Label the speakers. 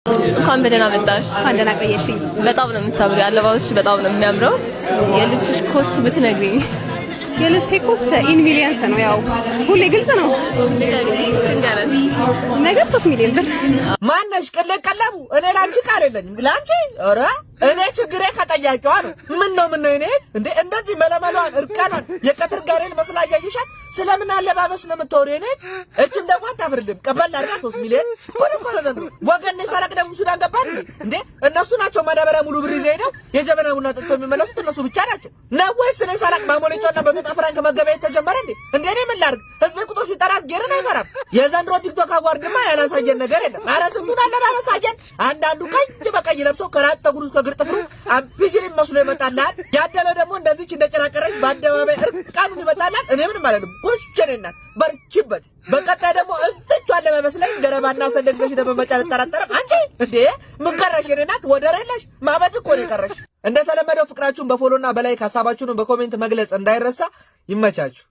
Speaker 1: እንኳን በደህና መጣሽ።
Speaker 2: እንኳን ደህና ቆየሽኝ።
Speaker 1: በጣም ነው የምታምሪው። አለባበስሽ በጣም ነው የሚያምረው። የልብስሽ ኮስት ብትነግሪኝ።
Speaker 2: የልብሴ ኮስት ኢን ሚሊየንስ ነው። ያው ሁሌ ግልጽ ነው። ነገር 3 ሚሊዮን ብር።
Speaker 3: ማነሽ ቀለቀለቡ? እኔ ላንቺ ቃል የለኝም። ላንቺ ኧረ እኔ ችግሬ ከጠያቂዋ ነው። ምን ነው እኔ እንዴ እንደዚህ መለመሏን እርቃኗን የቀትር ጋሬል መስላ እያየሻት ስለምን አለባበስ ነው የምታወሪው? እኔ እችም ደግሞ አታፍርልም። ቀበል አድርጋ 3 ሚሊዮን ኮሎ ዘንድሮ ወገኔ ሳላቅ ደግሞ ሱዳን ገባን እንዴ? እነሱ ናቸው ማዳበሪያ ሙሉ ብር ይዘው ሄደው የጀበና ቡና ጠጥተው የሚመለሱት እነሱ ብቻ ናቸው ነው ወይስ እኔ ሳላቅ ማሞሌጫና በጦጣ ፍራንክ መገበያየት ተጀመረ እንዴ? እንዴ እኔ ምን ላድርግ? ህዝቤ ቁጥር ሲጠራ አስጌርን አይፈራም። የዘንድሮ ቲክቶክ አዋርድማ ያላሳየን ነገር የለም። ኧረ ስንቱን አለባበስ አየን። አንዳንዱ ቀይ በቀይ ለብሶ ከራስ ፀጉሩ እስከ እግር ጥፍሩ አምፒሲሊን መስሎ ይመጣልሃል። ያደለው ደግሞ እንደዚህች እንደጨናቀረች በአደባባይ እርቃኑን ይመጣልሃል። እኔ ምንም አላለም። ኩሽኔናት በርቺበት። በቀጣይ ደግሞ እዝቻ አለባበስ ላይ ገረባና ሰንደል ይዘሽ ደመመጫ ልጠራጠረም አንቺ እንዴ ምን ቀረሽ? የኔናት ወደር የለሽ ማበድ እኮ ነው የቀረሽ። እንደተለመደው ፍቅራችሁን በፎሎና በላይክ ሀሳባችሁን በኮሜንት መግለጽ እንዳይረሳ። ይመቻችሁ።